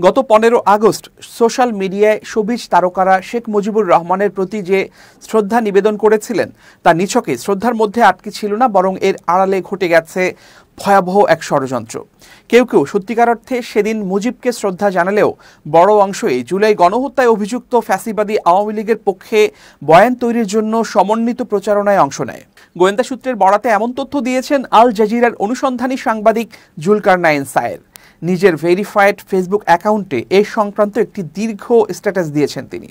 গত 15 August social মিডিয়ায় showbiz তারকারা শেখ মুজিবুর রহমানের প্রতি যে শ্রদ্ধা নিবেদন করেছিলেন তা নিছকে শ্রদ্ধার মধ্যে আটকে ছিল না, বরং এর আড়ালে ঘটে গেছে ভয়াবহ এক ষড়যন্ত্র। কেউ কেউ সত্যিকার অর্থে সেদিন মুজিবকে শ্রদ্ধা জানালেও বড় অংশই জুলাই গণহত্যায় অভিযুক্ত ফ্যাসিবাদী আওয়ামী লীগের পক্ষে বয়ান তৈরির জন্য সমন্বিত প্রচারণায় অংশ নেয়। গোয়েন্দা সূত্রের বরাতে এমন তথ্য দিয়েছেন আল জাজিরার অনুসন্ধানী সাংবাদিক জুলকারনাইন সায়ের। নিজের ভেরিফাইড ফেসবুক অ্যাকাউন্টে এ সংক্রান্ত একটি দীর্ঘ স্ট্যাটাস দিয়েছেন তিনি।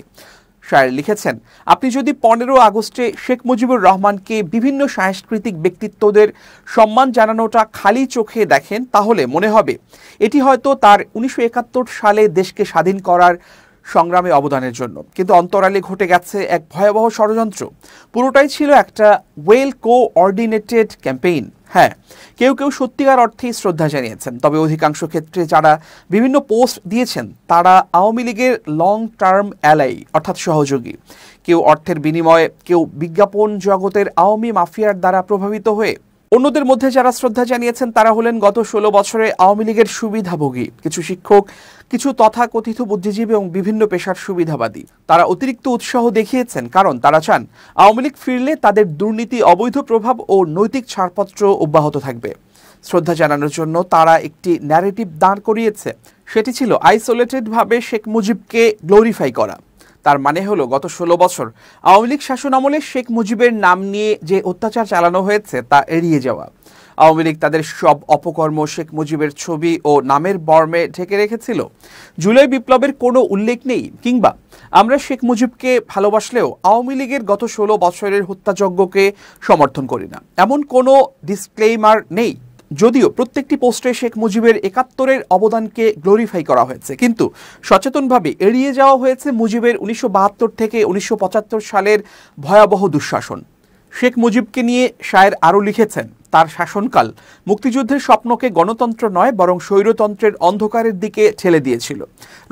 শায়ের লিখেছেন, আপনি যদি 15 আগস্টে শেখ মুজিবুর রহমানকে বিভিন্ন সাংস্কৃতিক ব্যক্তিত্বদের সম্মান জানানোটা খালি চোখে দেখেন, তাহলে মনে হবে এটি হয়তো তার 1971 সালে দেশকে স্বাধীন করার সংগ্রামে অবদানের জন্য। কিন্তু অন্তরালে ঘটে গেছে এক ভয়াবহ ষড়যন্ত্র। পুরোটাই ছিল একটা ওয়েল কোঅর্ডিনেটেড ক্যাম্পেইন। হ্যাঁ, কেউ কেউ সত্যিকার অর্থেই শ্রদ্ধা জানিয়েছেন, তবে অধিকাংশ ক্ষেত্রে যারা বিভিন্ন পোস্ট দিয়েছেন তারা আওয়ামী লীগের লং টার্ম অ্যালাই অর্থাৎ সহযোগী। কেউ অর্থের বিনিময়ে, কেউ বিজ্ঞাপন জগতের আওয়ামী মাফিয়ার দ্বারা প্রভাবিত হয়ে। অন্যদের মধ্যে যারা শ্রদ্ধা জানিয়েছেন তারা হলেন গত 16 বছরে আওয়ামী লীগের সুবিধাভোগী কিছু শিক্ষক, কিছু তথাকথিত বুদ্ধিজীবী এবং বিভিন্ন পেশার সুবিধাবাদী। তারা অতিরিক্ত উৎসাহ দেখিয়েছেন কারণ তারা চান আওয়ামী লীগ ফিরলে তাদের দুর্নীতি, অবৈধ প্রভাব ও নৈতিক ছাড়পত্র অব্যাহত থাকবে। শ্রদ্ধা জানানোর জন্য তারা একটি ন্যারেটিভ দাঁড় করিয়েছে, সেটি ছিল আইসোলেটেডভাবে শেখ মুজিবকে গ্লোরিফাই করা। তার মানে হলো গত 16 বছর আওয়ামী লীগ শাসন আমলে শেখ মুজিবের নাম নিয়ে যে অত্যাচার চালানো হয়েছে তা এড়িয়ে যাওয়া। আওয়ামী লীগ তাদের সব অপকর্ম শেখ মুজিবের ছবি ও নামের বর্মে ঢেকে রেখেছিল। জুলাই বিপ্লবের কোনো উল্লেখ নেই, কিংবা আমরা শেখ মুজিবকে ভালোবাসলেও আওয়ামী লীগের গত 16 বছরের হত্যাযজ্ঞকে সমর্থন করি না, এমন কোনো ডিসক্লেইমার নেই। যদিও প্রত্যেকটি পোস্টে শেখ মুজিবের 71-এর অবদানকে গ্লোরিফাই করা হয়েছে, কিন্তু সচেতনভাবে এড়িয়ে যাওয়া হয়েছে মুজিবের 1972 থেকে 1975 সালের ভয়াবহ দুঃশাসন। শেখ মুজিবকে নিয়ে শায়ের আরও লিখেছেন, তার শাসনকাল মুক্তিযুদ্ধের স্বপ্নকে গণতন্ত্র নয় বরং স্বৈরতন্ত্রের অন্ধকারের দিকে ঠেলে দিয়েছিল।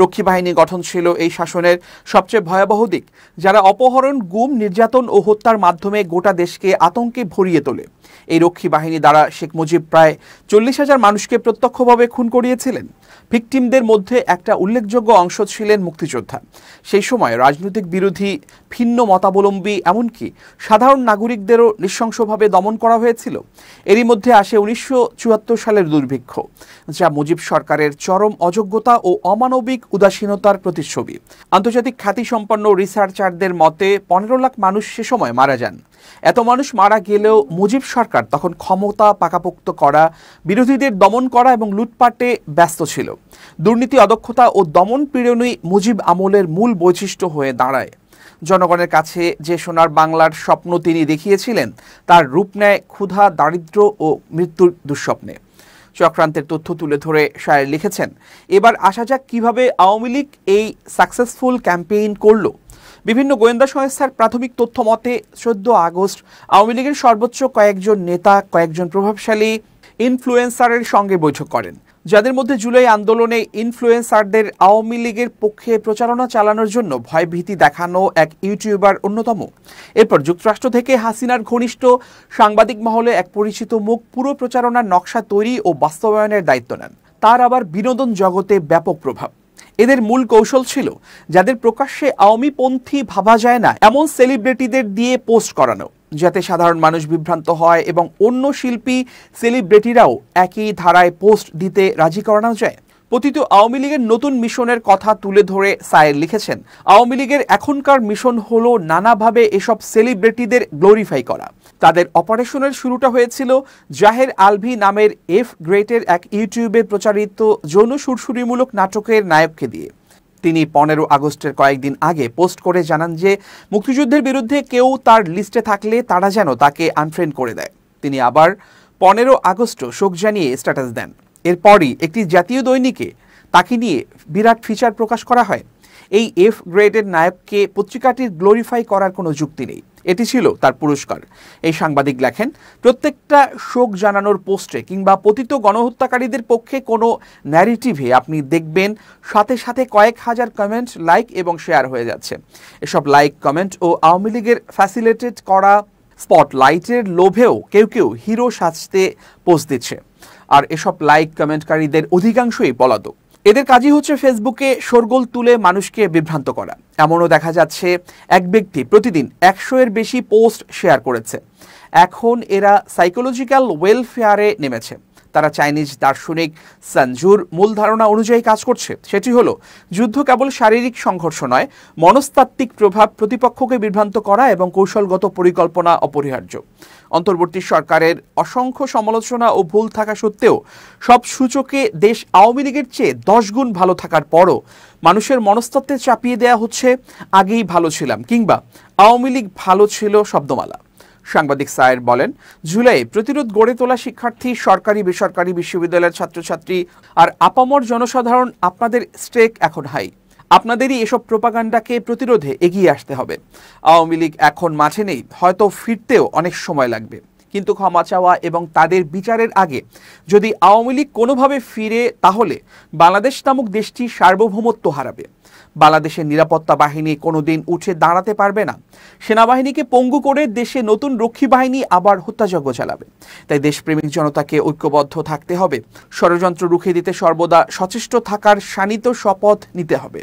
রক্ষী বাহিনী গঠন ছিল এই শাসনের সবচেয়ে ভয়াবহ দিক, যারা অপহরণ, গুম, নির্যাতন ও হত্যার মাধ্যমে গোটা দেশকে আতঙ্কে ভরিয়ে তোলে। এই রক্ষী বাহিনী দ্বারা শেখ মুজিব প্রায় 40,000 মানুষকে প্রত্যক্ষভাবে খুন করিয়েছিলেন। ভিকটিমদের মধ্যে একটা উল্লেখযোগ্য অংশ ছিলেন মুক্তিযোদ্ধা। সেই সময় রাজনৈতিক বিরোধী, ভিন্ন মতাবলম্বী, এমনকি সাধারণ নাগরিকদেরও নৃশংসভাবে দমন করা হয়েছিল। এরই মধ্যে আসে 1974 সালের দুর্ভিক্ষ, যা মুজিব সরকারের চরম অযোগ্যতা ও অমানবিক উদাসীনতার প্রতিচ্ছবি। আন্তর্জাতিক খ্যাতিসম্পন্ন রিসার্চারদের মতে 15 লাখ মানুষ সে সময় মারা যান। এত মানুষ মারা গেলেও মুজিব সরকার তখন ক্ষমতা পাকাপোক্ত করা, বিরোধীদের দমন করা এবং লুটপাটে ব্যস্ত ছিল। দুর্নীতি, অদক্ষতা ও দমন পীড়নই মুজিব আমলের মূল বৈশিষ্ট্য হয়ে দাঁড়ায়। জনগণের কাছে যে সোনার বাংলার স্বপ্ন তিনি দেখিয়েছিলেন তার রূপ নেয় ক্ষুধা, দারিদ্র্য ও মৃত্যুর দুঃস্বপ্নে। চক্রান্তের তথ্য তুলে ধরে শায়ের লিখেছেন, এবার আসা যাক কিভাবে আওয়ামী লীগ এই সাকসেসফুল ক্যাম্পেইন করল। বিভিন্ন গোয়েন্দা সংস্থার প্রাথমিক তথ্য মতে 14 আগস্ট আওয়ামী লীগের সর্বোচ্চ কয়েকজন নেতা কয়েকজন প্রভাবশালী ইনফ্লুয়েন্সারের সঙ্গে বৈঠক করেন, যাদের মধ্যে জুলাই আন্দোলনে ইনফ্লুয়েন্সারদের আওয়ামী লীগের পক্ষে প্রচারণা চালানোর জন্য ভয়ভীতি দেখানো এক ইউটিউবার অন্যতম। এরপর যুক্তরাষ্ট্র থেকে হাসিনার ঘনিষ্ঠ সাংবাদিক মহলে এক পরিচিত মুখ পুরো প্রচারণার নকশা তৈরি ও বাস্তবায়নের দায়িত্ব নেন। তার আবার বিনোদন জগতে ব্যাপক প্রভাব। এদের মূল কৌশল ছিল যাদের প্রকাশ্যে আওয়ামীপন্থী ভাবা যায় না এমন সেলিব্রিটিদের দিয়ে পোস্ট করানো, যাতে সাধারণ মানুষ বিভ্রান্ত হয় এবং অন্য শিল্পী, সেলিব্রিটিরাও একই ধারায় পোস্ট দিতে রাজি করানো যায়। পতিত আওয়ামী লীগের নতুন মিশনের কথা তুলে ধরে সায়ের লিখেছেন, আওয়ামী লীগের এখনকার মিশন হলো নানাভাবে এসব সেলিব্রিটিদের গ্লোরিফাই করা। তাদের অপারেশনের শুরুটা হয়েছিল জাহের আলভি নামের এফ গ্রেটের এক ইউটিউবে প্রচারিত যৌন সুরসুরিমূলক নাটকের নায়ককে দিয়ে। তিনি 15 আগস্টের কয়েকদিন আগে পোস্ট করে জানান যে মুক্তিযুদ্ধের বিরুদ্ধে কেউ তার লিস্টে থাকলে তারা যেন তাকে আনফ্রেন্ড করে দেয়। তিনি আবার 15 আগস্টও শোক জানিয়ে স্ট্যাটাস দেন। এরপরই একটি জাতীয় দৈনিকে তাকে নিয়ে বিরাট ফিচার প্রকাশ করা হয়। এই এফ গ্রেডের নায়ককে পত্রিকাটির গ্লোরিফাই করার কোনো যুক্তি নেই, এটি ছিল তার পুরস্কার। এই সাংবাদিক লেখেন, প্রত্যেকটা শোক জানানোর পোস্টে কিংবা পতিত গণহত্যাকারীদের পক্ষে কোনো ন্যারেটিভে আপনি দেখবেন সাথে সাথে কয়েক হাজার কমেন্ট, লাইক এবং শেয়ার হয়ে যাচ্ছে। এসব লাইক, কমেন্ট ও আওয়ামী লীগের ফ্যাসিলিটেট করা স্পটলাইটের লোভেও কেউ কেউ হিরো সাজতে পোস্ট দিচ্ছে। আর এসব লাইক কমেন্টকারীদের অধিকাংশই পলাতক। এদের কাজই হচ্ছে ফেসবুকে শোরগোল তুলে মানুষকে বিভ্রান্ত করা। এমনও দেখা যাচ্ছে এক ব্যক্তি প্রতিদিন 100-এর বেশি পোস্ট শেয়ার করেছে। এখন এরা সাইকোলজিক্যাল ওয়েলফেয়ারে নেমেছে। তারা চাইনিজ দার্শনিক সানজুর মূল ধারণা অনুযায়ী কাজ করছে। সেটি হলো যুদ্ধ কেবল শারীরিক সংঘর্ষ নয়, মনস্তাত্ত্বিক প্রভাব, প্রতিপক্ষকে বিভ্রান্ত করা এবং কৌশলগত পরিকল্পনা অপরিহার্য। অন্তর্বর্তী সরকারের অসংখ্য সমালোচনা ও ভুল থাকা সত্ত্বেও সব সূচকে দেশ আওয়ামী লীগের চেয়ে 10 গুণ ভালো থাকার পরও মানুষের মনস্তত্ত্বে চাপিয়ে দেয়া হচ্ছে আগেই ভালো ছিলাম কিংবা আওয়ামী লীগ ভালো ছিল শব্দমালা। সাংবাদিক সায়ের বলেন, জুলাই প্রতিরোধ গড়ে তোলা শিক্ষার্থী, সরকারি বেসরকারি বিশ্ববিদ্যালয়ের ছাত্রছাত্রী আর আপামর জনসাধারণ, আপনাদের স্টেক এখন হাই। আপনাদেরই এসব প্রোপাগান্ডাকে প্রতিরোধে এগিয়ে আসতে হবে। আওয়ামী লীগ এখন মাঠে নেই, হয়তো ফিরতেও অনেক সময় লাগবে, কিন্তু ক্ষমা চাওয়া এবং তাদের বিচারের আগে যদি আওয়ামী লীগ কোনোভাবে ফিরে, তাহলে বাংলাদেশ নামক দেশটি সার্বভৌমত্ব হারাবে। বাংলাদেশের নিরাপত্তা বাহিনী কোনোদিন উঠে দাঁড়াতে পারবে না। সেনাবাহিনীকে পঙ্গু করে দেশে নতুন রক্ষী বাহিনী আবার হত্যাযজ্ঞ চালাবে। তাই দেশপ্রেমিক জনতাকে ঐক্যবদ্ধ থাকতে হবে। ষড়যন্ত্র রুখে দিতে সর্বদা সচেষ্ট থাকার শানিত শপথ নিতে হবে।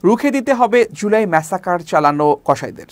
রুখে দিতে হবে জুলাই ম্যাসাকার চালানো কসাইদের।